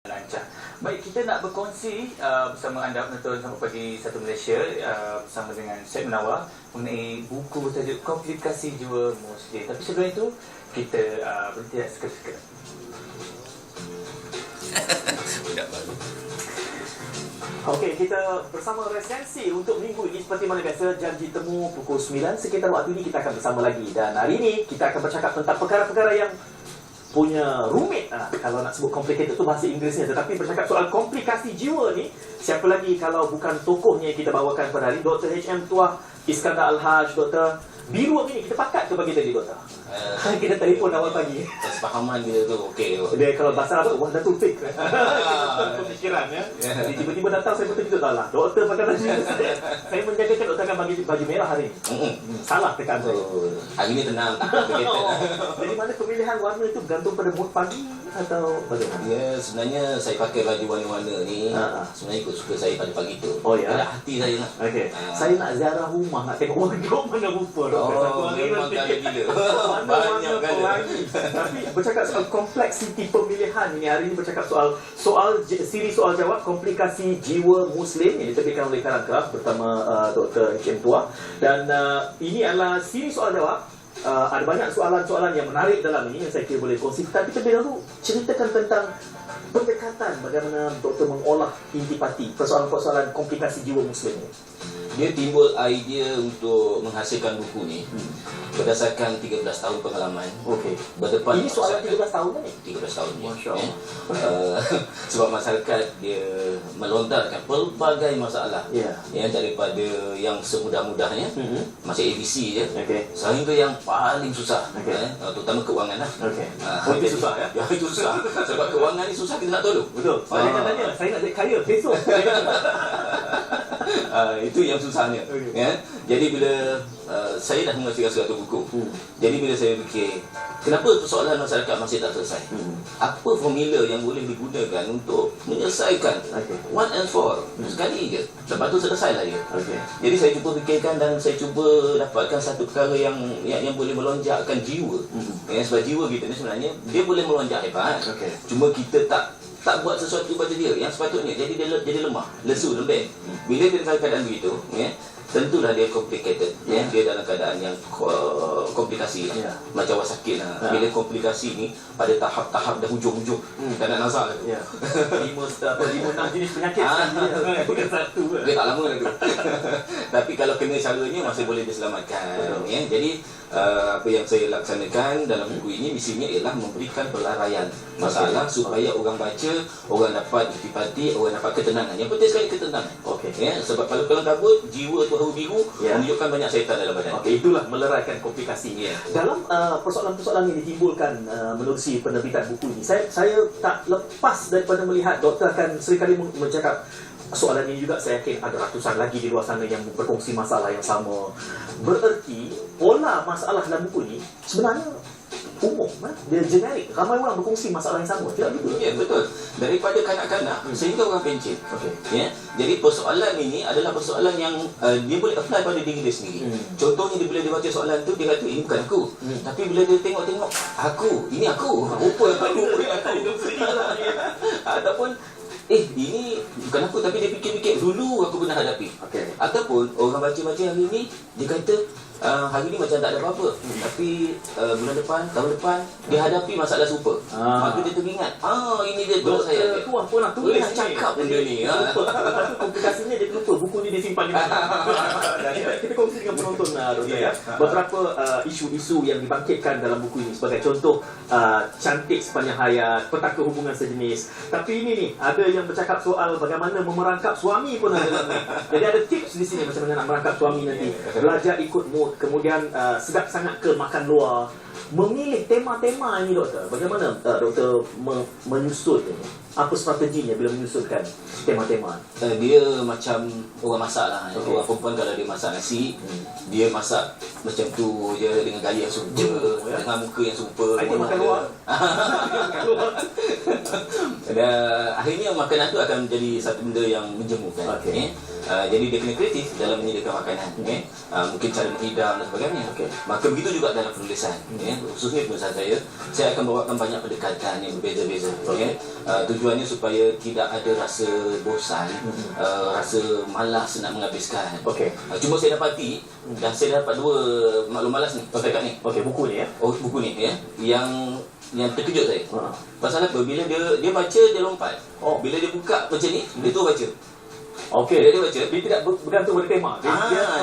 lancar. Baik, kita nak berkongsi bersama anda penonton Sambut Pagi Satu Malaysia bersama dengan Syed Munawar mengenai buku bertajuk Komplikasi Jiwa Muslim. Tapi sebelum itu, kita berhenti sekejap. Budak baru. Okey, kita bersama resensi untuk minggu ini seperti mana biasa, janji temu pukul 9 sekitar waktu ini kita akan bersama lagi. Dan hari ini kita akan bercakap tentang perkara-perkara yang punya rumit. Kalau nak sebut complicated tu bahasa Inggerisnya, tetapi bercakap soal komplikasi jiwa ni, siapa lagi kalau bukan tokohnya yang kita bawakan pada hari, Dr. H.M. Tuah Iskandar Al-Haj, Dr. Biru ini. Kita pakat ke bagi tadi, Doktor? Kita telefon awal pagi. Kesepahaman dia tu okey. Dia kalau bahasa apa, wah Datuk Fik. Pemikiran ya. Jadi tiba-tiba datang, saya betul-betul tak lah. Doktor pakai baju saya menjagakan doktor akan bagi baju merah hari ini. Salah tekan saya. Hari ni tenang, tak complicated. Jadi mana pemilihan warna itu bergantung pada mood pagi atau bagaimana? Ya, sebenarnya saya pakai baju warna-warna ni sebenarnya ikut suka saya pada pagi tu. Oh ya. Pada hati saya lah. Okey. Saya nak ziarah rumah, nak tengok wardrobe mana rupa. Memang kala gila. Banyak kala. Tapi bercakap soal kompleksiti pemilihan ini, hari ini bercakap soal siri soal jawab komplikasi jiwa Muslim yang diterbitkan oleh Kalam Kraf bersama Dr. H.M. Tuah. Dan ini adalah siri soal jawab. Ada banyak soalan-soalan yang menarik dalam ini yang saya kira boleh kongsi. Tapi terlebih dahulu ceritakan tentang pendekatan bagaimana doktor mengolah intipati persoalan-persoalan komplikasi jiwa Muslim ini. Dia timbul idea untuk menghasilkan buku ni berdasarkan 13 tahun pengalaman. Okey. Berdepan Ini soalan 13 tahun ni? 13 tahun ni. Masya Allah. Sebab masyarakat dia melontarkan pelbagai masalah. Ya. Daripada yang semudah-mudahnya macam ABC je, sehingga yang paling susah. Terutama kewangan lah. Itu susah ya? Ya, itu susah. Sebab kewangan ni susah kita nak tolong. Betul. Saya kan tanya, saya nak jadi kaya besok. Itu yang susahnya. Jadi bila saya dah menghasilkan satu buku, jadi bila saya fikir kenapa persoalan masyarakat masih tak selesai, apa formula yang boleh digunakan untuk menyelesaikan one and for sekali je, lepas tu selesailah dia. Jadi saya cuba fikirkan dan saya cuba dapatkan satu perkara yang boleh melonjakkan jiwa. Sebab jiwa kita ni sebenarnya dia boleh melonjak hebat, cuma kita tak buat sesuatu pada dia yang sepatutnya, jadi dia jadi lemah, lesu, lembek. Bila dia dalam keadaan begitu, tentulah dia complicated. Dia dalam keadaan yang komplikasi lah. Macam awak sakit lah. Bila komplikasi ni pada tahap dah hujung-hujung, tak nak nazar lah tu. 5-6 jenis penyakit bukan satu. Dia tak lama lah tu. Tapi kalau kena caranya masih boleh diselamatkan. Jadi apa yang saya laksanakan dalam buku ini misinya ialah memberikan pelaraian masalah supaya orang baca, orang dapat intipati, orang dapat ketenangan. Yang penting sekali ketenangan. Sebab kalau kelam kabut, jiwa tu haru biru, menunjukkan banyak syaitan dalam badan. Itulah meleraikan komplikasi. Dalam persoalan-persoalan yang ditimbulkan menerusi penerbitan buku ini, saya tak lepas daripada melihat doktor akan seringkali mencakap soalan ini juga. Saya yakin ada ratusan lagi di luar sana yang berkongsi masalah yang sama. Bererti pola masalah dalam buku ini sebenarnya umum, dia generik. Ramai orang berkongsi masalah yang sama. Tidak betul? Ya, betul. Daripada kanak-kanak sehingga orang pencen. Jadi persoalan ini adalah persoalan yang dia boleh apply pada diri dia sendiri. Contohnya bila dia baca soalan tu, dia kata ini bukan aku. Tapi bila dia tengok-tengok, ini aku. Rupa aku. Ataupun ini bukan aku, tapi dia fikir-fikir dulu aku pernah hadapi. Ataupun orang baca-baca hari ni, dia kata hari ni macam tak ada apa-apa, tapi bulan depan, tahun depan dia hadapi masalah serupa. Maka dia teringat, ini dia berat saya. Tuan pun nak tulis cakap benda ni. Komplikasinya dia lupa buku ni disimpan di mana. Kita kongsi dengan penonton, beberapa isu-isu yang dibangkitkan dalam buku ini. Sebagai contoh, cantik sepanjang hayat, petaka hubungan sejenis. Tapi ini ni, ada yang bercakap soal bagaimana memerangkap suami pun ada dalam ni. Jadi ada tips di sini macam mana nak merangkap suami nanti. Belajar ikut mood. Kemudian sedap sangat ke makan luar. Memilih tema-tema ini, doktor, bagaimana doktor menyusun ini? Apa strateginya bila menyusunkan tema-tema? Dia macam orang masak lah. Orang perempuan kalau dia masak nasi, dia masak macam tu je, dengan gaya yang serupa, dengan muka yang serupa. Dia makan luar. Dan akhirnya makanan tu akan menjadi satu benda yang menjemukan. Jadi dia kena kreatif dalam menyediakan makanan. Mungkin cara menghidang dan sebagainya. Maka begitu juga dalam penulisan. khususnya penulisan saya akan bawakan banyak pendekatan yang berbeza-beza. Tujuannya supaya tidak ada rasa bosan, rasa malas nak menghabiskan. Cuma saya dapati dan saya dapat dua maklum malas ni setakat ni. Buku ni ya. Buku ni ya, yang terkejut saya. Pasal apa? Bila dia baca, dia lompat. Bila dia buka macam ni, dia tu baca. Bila dia baca, Dia tidak bergantung pada tema.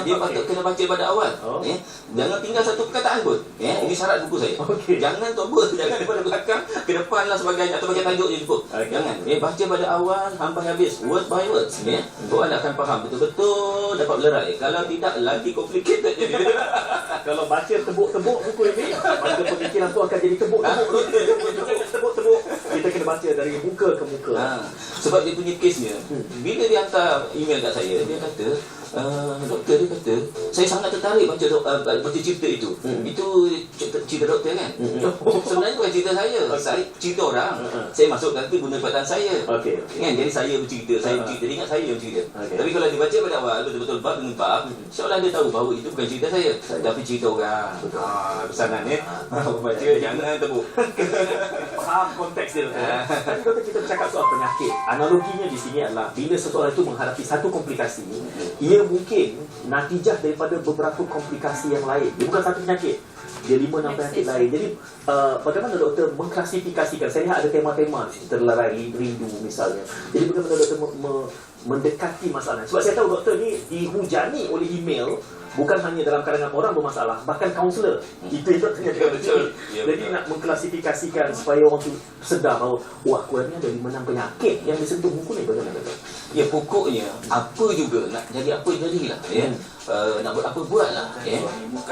dia patut kena baca pada awal. Jangan tinggal satu perkataan pun. Ini syarat buku saya. Jangan tu apa, jangan daripada belakang ke depan lah sebagainya, atau baca tajuk je cukup. Jangan. Baca pada awal sampai habis, word by word. Kau anda akan faham betul-betul, dapat melerai. Kalau tidak, lagi complicated je. Kalau baca tebuk-tebuk buku ini, maka pemikiran tu akan jadi tebuk-tebuk. Kita kena baca dari muka ke muka. Sebab dia punya kesnya, bila dia hantar email kat saya, dia kata, doktor, dia kata, saya sangat tertarik baca cerita itu. Itu cerita doktor kan? Sebenarnya bukan cerita saya, saya cerita orang. Saya masukkan tu guna perkataan saya. Kan? Jadi saya bercerita, dia ingat saya yang cerita. Tapi kalau dia baca pada awal, betul-betul bab dengan bab, seolah dia tahu bahawa itu bukan cerita saya, tapi cerita orang. Pesanan ni, baca jangan tebuk. Faham konteks dia. Tapi doktor, kita bercakap soal penyakit. Analoginya di sini adalah bila seseorang itu menghadapi satu komplikasi, ia mungkin natijah daripada beberapa komplikasi yang lain. Dia bukan satu penyakit, dia 5-6 penyakit lain. Jadi bagaimana doktor mengklasifikasikan? Saya lihat ada tema-tema, terlerai rindu misalnya. Jadi bagaimana doktor mendekati masalah? Sebab saya tahu doktor ni dihujani oleh email, bukan hanya dalam kalangan orang bermasalah, bahkan kaunselor. Itu yang doktornya betul. Jadi nak mengklasifikasikan supaya orang tu sedar bahawa aku ni ada 5-6 penyakit yang disentuh buku ni. Bagaimana doktor? Ya, pokoknya apa juga nak jadi apa jadilah, nak buat apa buatlah,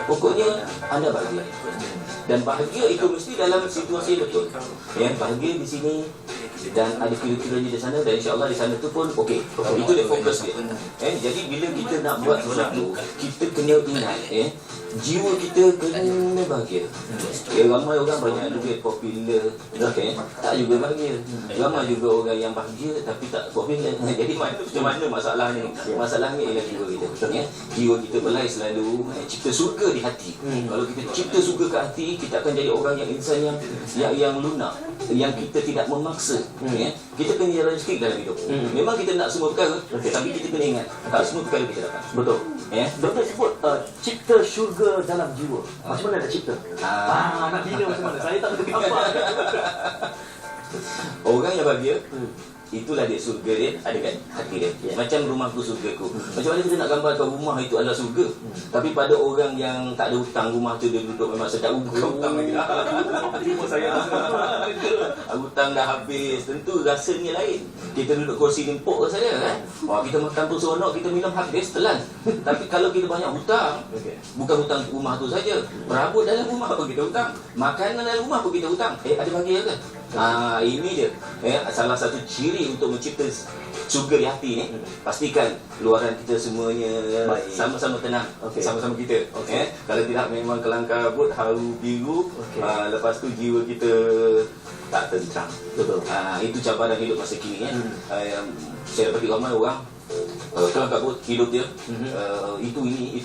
pokoknya anda bahagia, dan bahagia itu mesti dalam situasi betul. Bahagia di sini dan ada kira-kiranya di sana, dan insya-Allah di sana tu pun okey. Itu dia fokus dia. Jadi bila kita nak buat sesuatu, kita kena ingat jiwa kita kena bahagia. Ramai orang banyak duit, popular, tak juga bahagia. Ramai juga orang yang bahagia tapi tak popular. Jadi macam mana masalahnya? Masalahnya ialah jiwa kita. Jiwa kita belai selalu cipta surga di hati. Kalau kita cipta surga ke hati, kita akan jadi orang yang insan yang lunak, yang kita tidak memaksa. Kita kena realistik dalam hidup. Memang kita nak semua perkara, tapi kita kena ingat tak semua perkara kita dapat. Betul. Doktor sebut cipta syurga dalam jiwa. Macam mana nak cipta? Nak bina macam mana? Saya tak ada gambar. Orang yang bahagia, itulah dia surga dia ada kat hati dia. Macam rumahku surgaku. Macam mana kita nak gambarkan rumah itu adalah surga, tapi pada orang yang tak ada hutang, rumah tu dia duduk memang sedap, bukan hutang lagi. Terima saya. Hutang dah habis, tentu rasanya lain. Kita duduk kursi empuk saja kan. Kita makan tu seronok, kita minum habis telan. Tapi kalau kita banyak hutang, bukan hutang rumah tu saja, perabot dalam rumah pun kita hutang, makanan dalam rumah pun kita hutang. Ada bahagia ke? Ini dia salah satu ciri untuk mencipta surga di hati ni. Pastikan luaran kita semuanya sama-sama tenang, sama-sama kita. Kalau tidak memang kelang kabut, haru biru, lepas tu jiwa kita tak tentram. Betul. Itu cabaran hidup masa kini. Saya dapati ramai orang kelang kabut hidup dia, itu ini,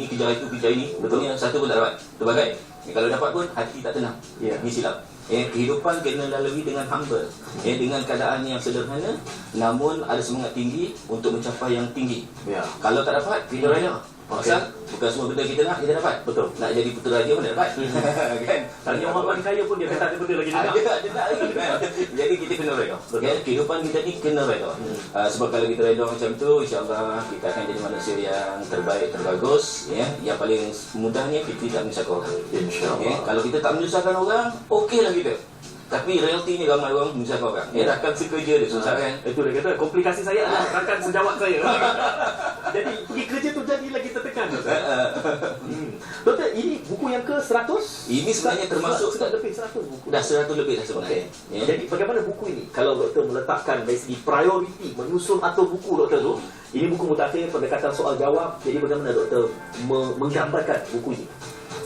kejar itu, kejar ini. Betulnya satu pun tak dapat. Terbagai. Kalau dapat pun hati tak tenang. Ini silap. Kehidupan kena lalui dengan humble, dengan keadaan yang sederhana, namun ada semangat tinggi untuk mencapai yang tinggi. Kalau tak dapat, kita reda. Pasal bukan semua benda kita nak, kita dapat. Betul. Nak jadi putera raja pun tak dapat. Kan? Tanya orang paling kaya pun dia kata ada benda lagi nak. Dia tak lagi. Jadi kita kena reda. Kehidupan kita ni kena reda. Sebab kalau kita reda macam tu, insya-Allah kita akan jadi manusia yang terbaik, terbagus. Yang paling mudahnya kita tidak menyusahkan orang. InsyaAllah. Kalau kita tak menyusahkan orang, okeylah kita. Tapi realitinya ramai orang menyusahkan orang. Rakan sekerja dia susah kan. Itu dia kata, komplikasi saya adalah rakan sejawat saya. Jadi pergi kerja tu jadi lagi tertekan. Doktor, ini buku yang ke-100? Ini sebenarnya termasuk sudah lebih 100 buku. Dah 100 lebih dah sebenarnya. Jadi bagaimana buku ini? Kalau doktor meletakkan dari segi prioriti menyusun atau buku doktor tu, ini buku mutakhir, pendekatan soal jawab. Jadi bagaimana doktor menggambarkan buku ini?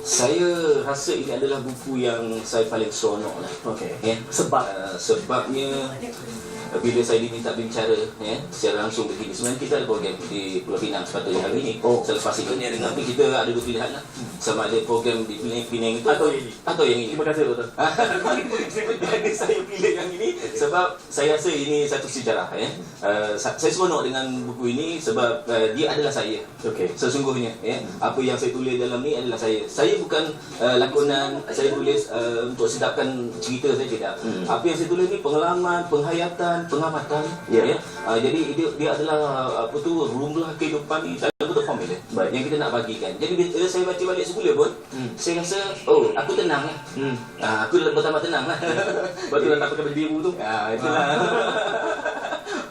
Saya rasa ini adalah buku yang saya paling seronok lah. Sebabnya bila saya diminta bicara secara langsung begini, sebenarnya kita ada program di Pulau Pinang sepatutnya hari ini selepas ini, tapi kita ada dua pilihan lah, sama ada program di Penang itu atau yang ini. Terima kasih doktor. Saya pilih yang ini sebab saya rasa ini satu sejarah. Saya seronok dengan buku ini sebab dia adalah saya. Sesungguhnya apa yang saya tulis dalam ni adalah saya. Saya bukan lakonan, saya tulis untuk sedapkan cerita saya, tidak. Apa yang saya tulis ni pengalaman, penghayatan, pengamatan. Jadi dia adalah apa tu, rumlah kehidupan ni dalam bentuk formula yang kita nak bagikan. Jadi bila saya baca balik semula pun saya rasa aku tenang lah. Aku bertambah tenang lah. Betul nak pakai baju biru tu. Itulah.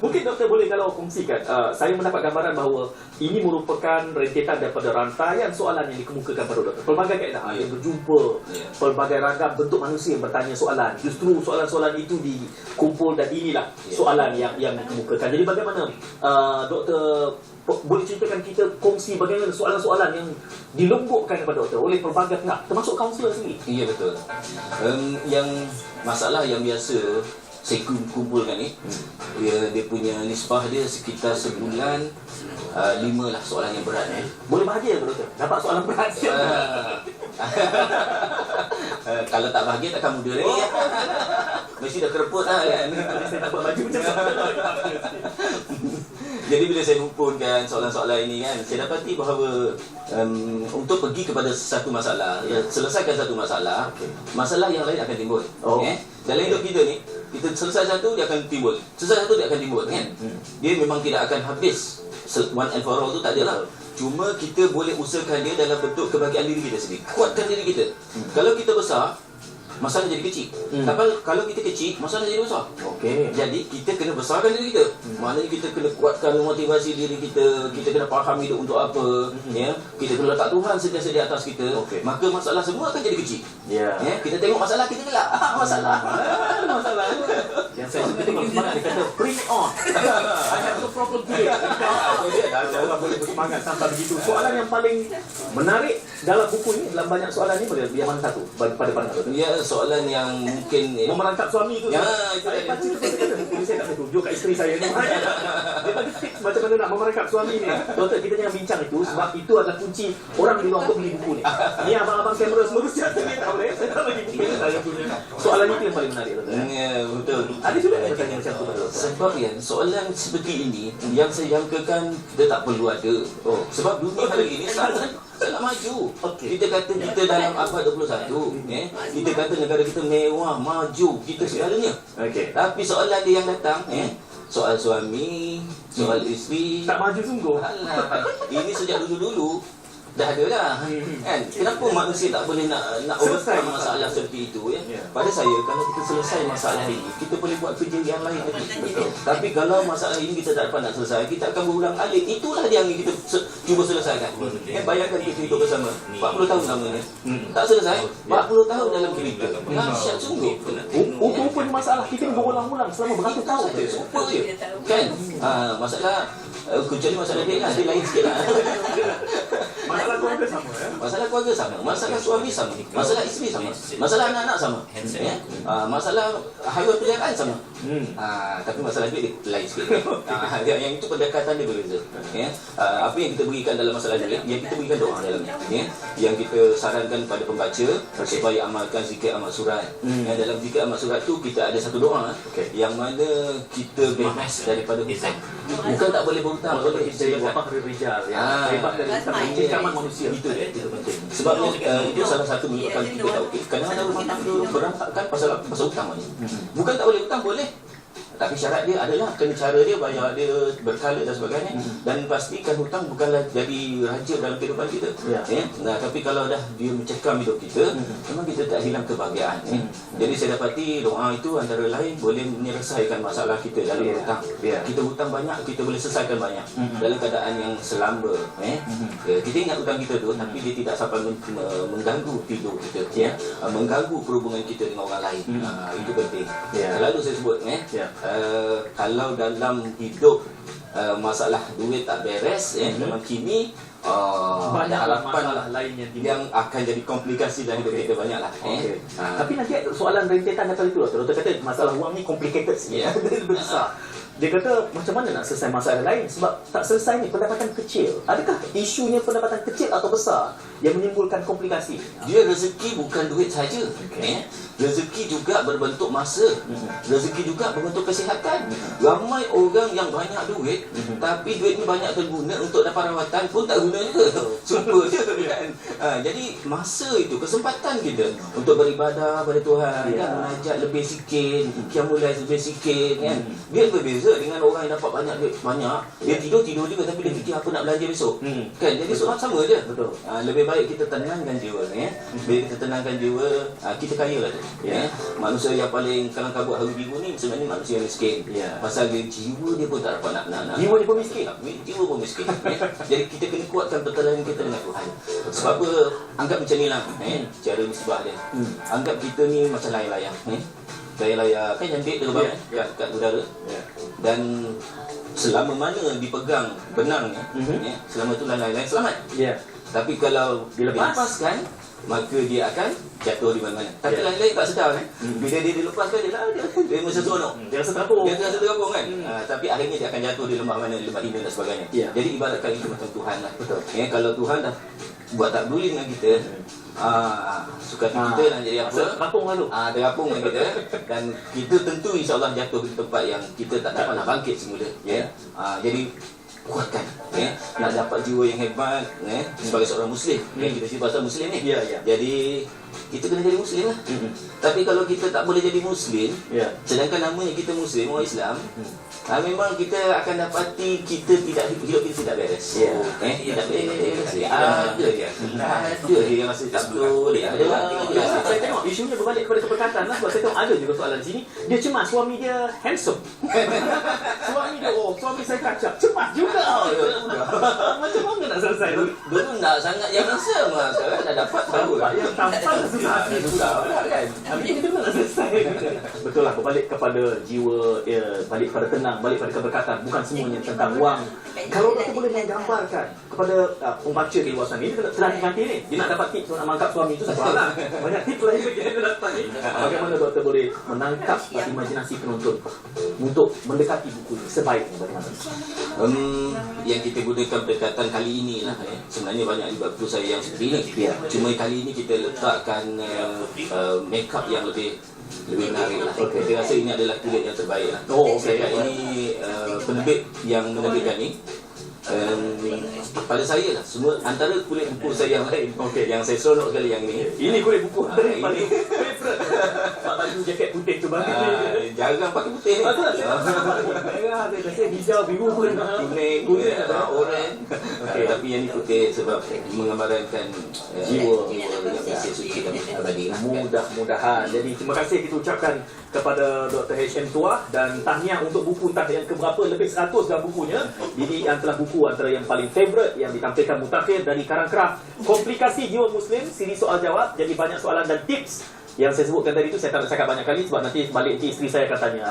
Mungkin doktor boleh kalau kongsikan, saya mendapat gambaran bahawa ini merupakan rentetan daripada rantaian soalan yang dikemukakan pada doktor. Pelbagai kaedah yang berjumpa, pelbagai ragam bentuk manusia yang bertanya soalan. Justru soalan-soalan itu dikumpul dan inilah soalan yang dikemukakan. Jadi bagaimana doktor boleh ceritakan kita kongsi bagaimana soalan-soalan yang dilembutkan kepada doktor oleh pelbagai pihak, termasuk kaunselor sendiri? Ya, betul. Yang masalah yang biasa saya kumpulkan ni, dia punya nisbah dia sekitar sebulan 5 lah soalan yang berat. Boleh bahagia ke doktor? Dapat soalan berat. Kalau tak bahagia takkan muda lagi. Mesti dah kereput lah kan. Saya tak buat baju macam tu. Jadi bila saya kumpulkan soalan-soalan ini kan, saya dapati bahawa untuk pergi kepada satu masalah, selesaikan satu masalah, masalah yang lain akan timbul. Dalam hidup kita ni, kita selesai satu, dia akan timbul. Selesai satu, dia akan timbul kan. Dia memang tidak akan habis. One and for all tu tak adalah. Cuma kita boleh usahakan dia dalam bentuk kebahagiaan diri kita sendiri. Kuatkan diri kita. Kalau kita besar, masalah jadi kecil. Kalau kita kecil, masalah jadi besar. Jadi kita kena besarkan diri kita. Maknanya kita kena kuatkan motivasi diri kita. Kita kena faham hidup untuk apa. Kita kena letak Tuhan sentiasa di atas kita. Maka masalah semua akan jadi kecil. Kita tengok masalah kita gelap. Masalah. Yang saya suka tengok semangat, dia kata bring it on. I have no problem today. Orang boleh bersemangat sampai begitu. Soalan yang paling menarik dalam buku ni, dalam banyak soalan ni, yang mana satu pada pandangan doktor? Ya, soalan yang mungkin merangkap suami tu. Ya, saya baca tu, saya tak boleh tunjuk kat isteri saya ni. Dia bagi tips macam mana nak memerangkap suami ni. Doktor, kita jangan bincang itu sebab itu adalah kunci orang di luar untuk beli buku ni. Ni abang-abang kamera semua mesti ada ni, tak boleh. Saya tak bagi buku ni, saya punya. Soalan itu yang paling menarik doktor. Ya, betul. Ada juga yang bertanya macam tu doktor. Sebab soalan seperti ini yang saya jangkakan kita tak perlu ada. Sebab dunia hari ini sangat maju. Kita kata kita dalam abad 21, kita kata negara kita mewah, maju, kita segalanya. Tapi soalan dia yang datang, soal suami, soal isteri, tak maju sungguh. Alah, ini sejak dulu-dulu dah ada lah kan. Kenapa manusia tak boleh nak overcome masalah seperti itu Pada saya, kalau kita selesai masalah ini, kita boleh buat kerja yang lain lagi. Tapi kalau masalah ini kita tak dapat nak selesai, kita akan berulang alik. Itulah yang kita cuba selesaikan. Bayangkan kita hidup bersama 40 tahun lamanya, tak selesai 40 tahun dalam kereta. Dahsyat sungguh. Rupa-rupanya masalah kita ni berulang-ulang selama beratus tahun. Super je kan. Masalah kecuali masalah dia lah, dia lain sikit lah. Masalah keluarga sama Masalah keluarga sama, masalah suami sama, masalah isteri sama, masalah anak-anak sama, masalah haiwan peliharaan sama. Tapi masalah duit dia lain sikit. Yang itu pendekatan dia berbeza. Apa yang kita berikan dalam masalah duit, yang kita berikan doa dalamnya. Yang kita sarankan pada pembaca supaya amalkan zikir amal surat. Dalam zikir amal surat tu kita ada satu doa yang mana kita bebas daripada hutang. Bukan tak boleh berhutang, boleh jadi wafah rijal hebat dari keamanan manusia. Itu penting. Sebab itu salah satu menyebabkan kita tahu kadang-kadang rumah tangga berantakan pasal hutang ni. Bukan tak boleh hutang, boleh. Tapi syarat dia adalah kena cara dia, bayar dia berkala dan sebagainya. Dan pastikan hutang bukanlah jadi raja dalam kehidupan kita. Tapi kalau dah dia mencekam hidup kita, memang kita tak hilang kebahagiaan. Jadi saya dapati doa itu antara lain boleh menyelesaikan masalah kita dalam hutang. Kita hutang banyak, kita boleh selesaikan banyak dalam keadaan yang selamba. Kita ingat hutang kita tu, tapi dia tidak sampai mengganggu tidur kita, mengganggu perhubungan kita dengan orang lain. Itu penting. Selalu saya sebut kalau dalam hidup masalah duit tak beres zaman kini banyak harapan masalah lain yang timbul. yang akan jadi komplikasi dalam hidup kita banyak lah. Okay. Tapi nanti soalan rentetan daripada itu lah. Doktor kata masalah wang ni complicated sikit. Lebih besar. Dia kata macam mana nak selesai masalah lain sebab tak selesai ni pendapatan kecil. Adakah isunya pendapatan kecil atau besar yang menimbulkan komplikasi? Dia rezeki bukan duit saja. Rezeki juga berbentuk masa. Rezeki juga berbentuk kesihatan. Ramai orang yang banyak duit tapi duit ni banyak terguna untuk dapat rawatan pun tak guna juga. Sumpah je kan. Jadi masa itu kesempatan kita untuk beribadah pada Tuhan, kan, menajat lebih sikit, qiyamul lail lebih sikit kan. Dia berbeza dengan orang yang dapat banyak duit banyak, dia tidur juga tapi dia fikir apa nak belanja besok. Kan, jadi soal sama je. Betul. Lebih baik kita tenangkan jiwa bila kita tenangkan jiwa, kita kaya lah tu. Manusia yang paling kalang kabut hari minggu ni sebenarnya manusia yang miskin. Pasal dia jiwa dia pun tak dapat nak Jiwa dia pun miskin. Jiwa pun miskin. Jadi kita kena kuatkan pertolongan kita dengan Tuhan. Sebab apa, anggap macam ni lah cara musibah dia. Anggap kita ni macam layar-layar layar-layar kan cantik terbang kat udara. Dan selama mana dipegang benangnya, selama tu layar-layar selamat. Tapi kalau dilepaskan, maka dia akan jatuh di mana-mana. Tapi lain-lain tak sedar kan. Bila dia dilepaskan, dia mesti seronok. Dia rasa terapung. Dia rasa terapung kan. Tapi akhirnya dia akan jatuh di lembah mana, lembah hina dan sebagainya. Jadi ibaratkan itu macam Tuhan lah. Kalau Tuhan dah buat tak peduli dengan kita, suka kita nak jadi apa, terapung lah tu. Terapung dengan kita. Dan kita tentu insyaAllah jatuh di tempat yang kita tak dapat nak bangkit semula. Jadi kuatkan nak dapat jiwa yang hebat sebagai seorang Muslim. Kita cerita pasal Muslim ni. Jadi kita kena jadi Muslim lah. Tapi kalau kita tak boleh jadi Muslim, sedangkan namanya kita Muslim, orang Islam, memang kita akan dapati kita tidak hidup kita tidak beres. Tidak beres. Ada dia yang rasa tak boleh. Saya tengok isunya berbalik kepada keberkatan lah. Sebab saya tengok ada juga soalan sini. Dia cemas suami dia handsome. Suami dia, suami saya kacak. Cemas juga. Macam mana nak selesai? Dulu nak sangat yang handsome lah. Sekarang dah dapat baru lah. Yang tampan susah kan. Tapi kita nak selesai. Betul lah, berbalik kepada jiwa, balik kepada tenang, balik kepada keberkatan. Bukan semuanya tentang wang. Kalau doktor boleh menggambarkan kepada pembaca di luar sana, ini telah diganti ni. Dia nak dapat tips untuk nak mangkap suami itu satu hal lah. Banyak tips lain yang kita dapat ni. Bagaimana doktor boleh menangkap imajinasi penonton untuk mendekati buku ini sebaiknya bagaimana? Yang kita gunakan pendekatan kali ini lah sebenarnya banyak juga buku saya yang seperti ini. Cuma kali ini kita letakkan make up yang lebih menarik lah. Kita rasa ini adalah kulit yang terbaik lah. Ini penerbit yang menerbitkan ni. Pada saya lah, semua antara kulit buku saya yang lain yang saya seronok sekali yang ini. Ini kulit buku ini paling favorite. Pak baju jaket putih tu bagi jarang pakai putih ni. Merah, saya rasa hijau, biru pun kuning, oren. Tapi yang ni putih sebab menggambarkan jiwa yang biasa suci dan abadi lah. Mudah-mudahan. Jadi terima kasih kita ucapkan kepada Dr. H.M. Tuah dan tahniah untuk buku entah yang keberapa, lebih 100 dah bukunya. Ini antara buku antara yang paling favourite yang ditampilkan Mutakhir dari Karangkraf. Komplikasi Jiwa Muslim, siri soal jawab. Jadi banyak soalan dan tips yang saya sebutkan tadi itu saya tak nak cakap banyak kali sebab nanti balik isteri saya akan tanya.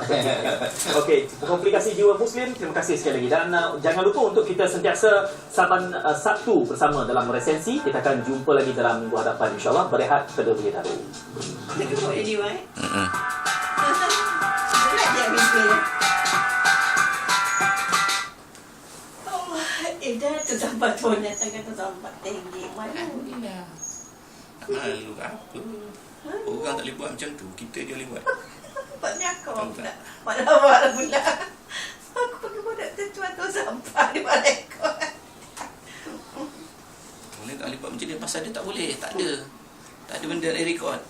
Okey, komplikasi jiwa Muslim. Terima kasih sekali lagi dan jangan lupa untuk kita sentiasa saban Sabtu bersama dalam resensi. Kita akan jumpa lagi dalam minggu hadapan insya-Allah. Berehat terlebih dahulu. Dah tersambat punya tangan tersambat tinggi. Alhamdulillah. Tak malu ke apa? Orang tak boleh buat macam tu, kita je boleh buat. Paknya kau pula. Malah pula. Aku pergi buat tertuan tu sampah di balik kau. Boleh tak boleh buat macam dia pasal dia tak boleh, tak ada. Tak ada benda nak record.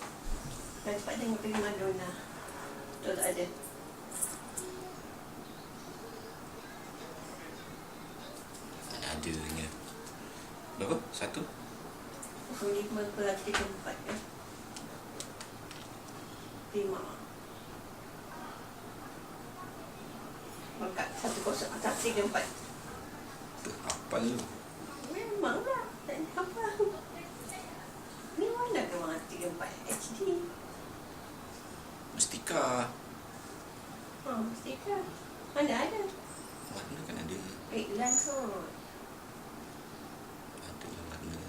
Cepat tengok pergi Madonna. Betul tak ada. Adanya. Berapa? 1? 5/3 ya. 5. Maka 1/3 Apa lu? Memanglah. Tak ada apa. Ni mana ke orang 3/4 HD? Mestika. Mesti kan. Mana ada? Warna kan ada. Iklan kot. Ada lah warna.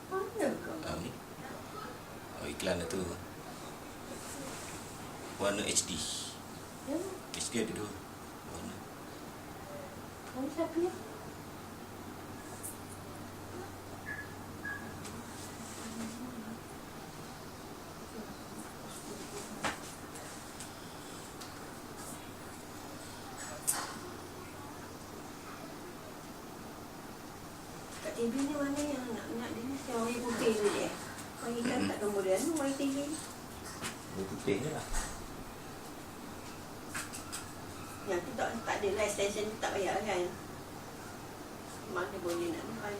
Mana kau? Ni. Oh, iklan tu. Warna HD. Ya, HD ada 2 warna. kau siapa ya? Kat TV ni mana yang nak dia ni? Yang warna putih tu je. Bagi kan tak nombor dia ni warna TV. Dia putih je lah. Yang tu tak ada lah extension tu tak payah kan. Mana boleh nak makan.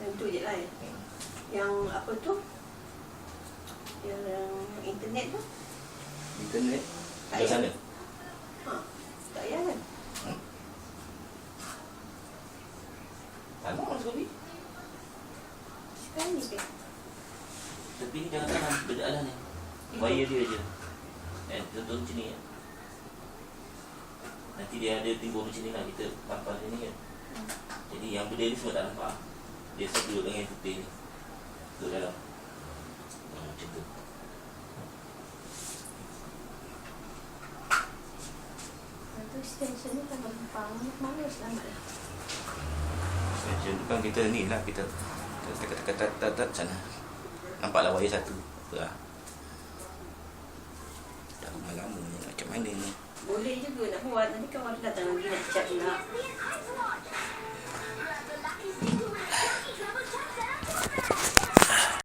Yang tu je lah. Yang apa tu? Yang internet tu. Internet Tak kat payah. sana. Ha, tak payah kan? Tak nak masuk kopi. Sekarang ni ke? Tepi ni jangan tanam berjalan ni. Wire dia je. Contoh macam ni kan. Nanti dia ada timbul macam ni lah, kita pampang macam ni kan. Jadi yang benda ni semua tak nampak. Dia semua duduk dengan yang putih ni. Duduk dalam. Macam tu. Lepas tu extension ni kan gampang. Mana selamat lah. Extension tu kan kita ni lah, kita tekan sana. Nampaklah wire satu. Lah. Dah lama-lama ni macam mana ni. Boleh juga nak buat. Nanti kawan datang lagi nak cat pula.